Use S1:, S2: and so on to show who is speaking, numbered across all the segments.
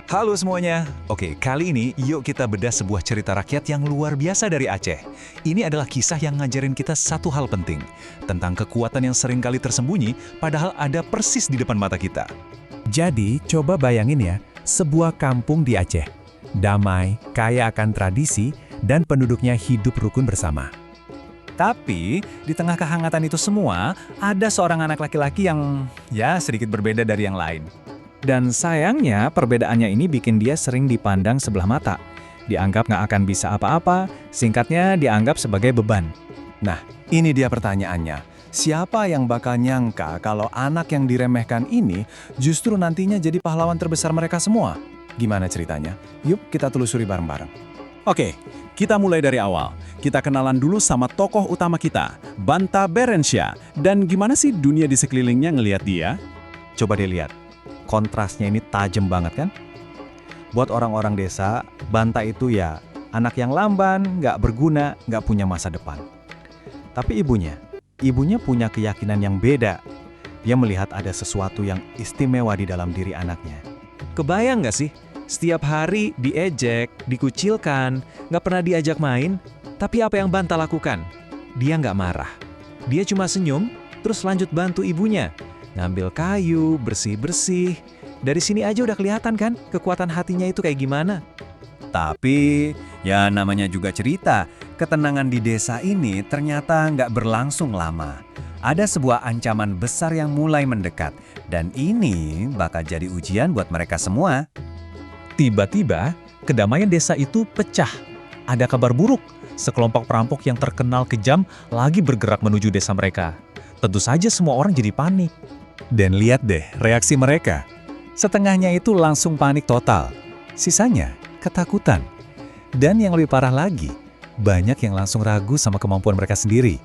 S1: Halo semuanya. Oke, kali ini yuk kita bedah sebuah cerita rakyat yang luar biasa dari Aceh. Ini adalah kisah yang ngajarin kita satu hal penting, tentang kekuatan yang seringkali tersembunyi, padahal ada persis di depan mata kita.
S2: Jadi, coba bayangin ya, sebuah kampung di Aceh. Damai, kaya akan tradisi, dan penduduknya hidup rukun bersama.
S1: Tapi, di tengah kehangatan itu semua, ada seorang anak laki-laki yang, sedikit berbeda dari yang lain. Dan sayangnya, perbedaannya ini bikin dia sering dipandang sebelah mata. Dianggap nggak akan bisa apa-apa, singkatnya dianggap sebagai beban.
S3: Nah, ini dia pertanyaannya. Siapa yang bakal nyangka kalau anak yang diremehkan ini justru nantinya jadi pahlawan terbesar mereka semua? Gimana ceritanya? Yuk kita telusuri bareng-bareng.
S4: Oke, kita mulai dari awal. Kita kenalan dulu sama tokoh utama kita, Banta Berensya. Dan gimana sih dunia di sekelilingnya ngelihat dia?
S3: Coba dilihat. Kontrasnya ini tajam banget kan? Buat orang-orang desa, Banta itu ya anak yang lamban, nggak berguna, nggak punya masa depan. Tapi ibunya punya keyakinan yang beda. Dia melihat ada sesuatu yang istimewa di dalam diri anaknya.
S1: Kebayang nggak sih? Setiap hari diejek, dikucilkan, nggak pernah diajak main. Tapi apa yang Banta lakukan? Dia nggak marah. Dia cuma senyum, terus lanjut bantu ibunya. Ngambil kayu, bersih-bersih. Dari sini aja udah kelihatan kan kekuatan hatinya itu kayak gimana?
S3: Tapi, ya namanya juga cerita, ketenangan di desa ini ternyata nggak berlangsung lama. Ada sebuah ancaman besar yang mulai mendekat, dan ini bakal jadi ujian buat mereka semua.
S2: Tiba-tiba, kedamaian desa itu pecah. Ada kabar buruk, sekelompok perampok yang terkenal kejam lagi bergerak menuju desa mereka. Tentu saja semua orang jadi panik.
S1: Dan lihat deh reaksi mereka. Setengahnya itu langsung panik total. Sisanya ketakutan. Dan yang lebih parah lagi, banyak yang langsung ragu sama kemampuan mereka sendiri.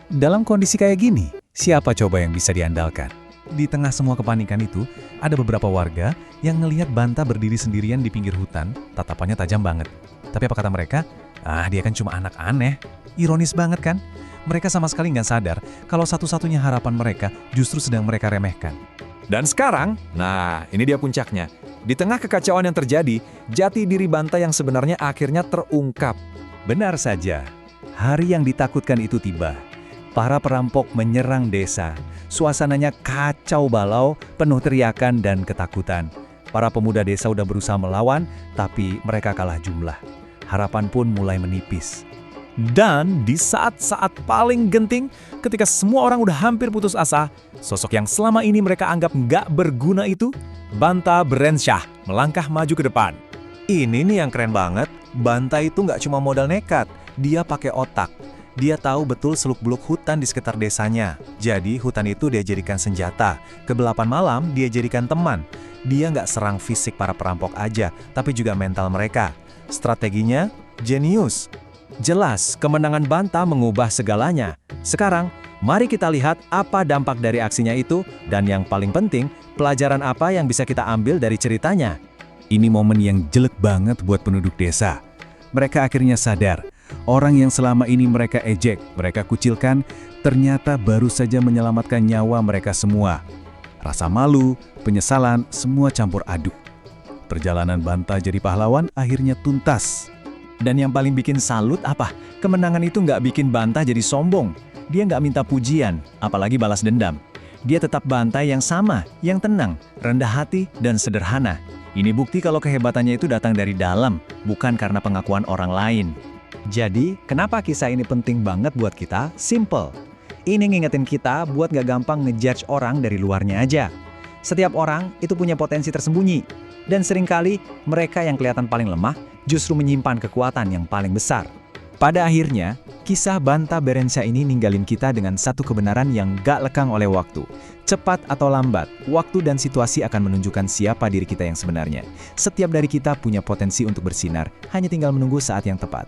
S1: Dalam kondisi kayak gini, siapa coba yang bisa diandalkan? Di tengah semua kepanikan itu, ada beberapa warga yang ngelihat Banta berdiri sendirian di pinggir hutan, tatapannya tajam banget. Tapi apa kata mereka? Dia kan cuma anak aneh. Ironis banget kan? Mereka sama sekali nggak sadar kalau satu-satunya harapan mereka justru sedang mereka remehkan. Dan sekarang, ini dia puncaknya. Di tengah kekacauan yang terjadi, jati diri Banta yang sebenarnya akhirnya terungkap.
S3: Benar saja, hari yang ditakutkan itu tiba. Para perampok menyerang desa. Suasananya kacau balau, penuh teriakan dan ketakutan. Para pemuda desa udah berusaha melawan, tapi mereka kalah jumlah. Harapan pun mulai menipis.
S1: Dan di saat-saat paling genting, ketika semua orang udah hampir putus asa, sosok yang selama ini mereka anggap nggak berguna itu, Banta Berensya melangkah maju ke depan.
S3: Ini nih yang keren banget, Banta itu nggak cuma modal nekat, dia pakai otak. Dia tahu betul seluk-beluk hutan di sekitar desanya. Jadi hutan itu dia jadikan senjata. Kegelapan malam dia jadikan teman. Dia nggak serang fisik para perampok aja, tapi juga mental mereka. Strateginya jenius. Jelas, kemenangan Banta mengubah segalanya. Sekarang, mari kita lihat apa dampak dari aksinya itu, dan yang paling penting, pelajaran apa yang bisa kita ambil dari ceritanya.
S2: Ini momen yang jelek banget buat penduduk desa. Mereka akhirnya sadar, orang yang selama ini mereka ejek, mereka kucilkan, ternyata baru saja menyelamatkan nyawa mereka semua. Rasa malu, penyesalan, semua campur aduk. Perjalanan Banta jadi pahlawan akhirnya tuntas.
S1: Dan yang paling bikin salut apa? Kemenangan itu nggak bikin Banta jadi sombong. Dia nggak minta pujian, apalagi balas dendam. Dia tetap Banta yang sama, yang tenang, rendah hati, dan sederhana. Ini bukti kalau kehebatannya itu datang dari dalam, bukan karena pengakuan orang lain. Jadi, kenapa kisah ini penting banget buat kita? Simple. Ini ngingetin kita buat nggak gampang ngejudge orang dari luarnya aja. Setiap orang itu punya potensi tersembunyi. Dan seringkali mereka yang kelihatan paling lemah justru menyimpan kekuatan yang paling besar. Pada akhirnya, kisah Banta Berensya ini ninggalin kita dengan satu kebenaran yang gak lekang oleh waktu. Cepat atau lambat, waktu dan situasi akan menunjukkan siapa diri kita yang sebenarnya. Setiap dari kita punya potensi untuk bersinar, hanya tinggal menunggu saat yang tepat.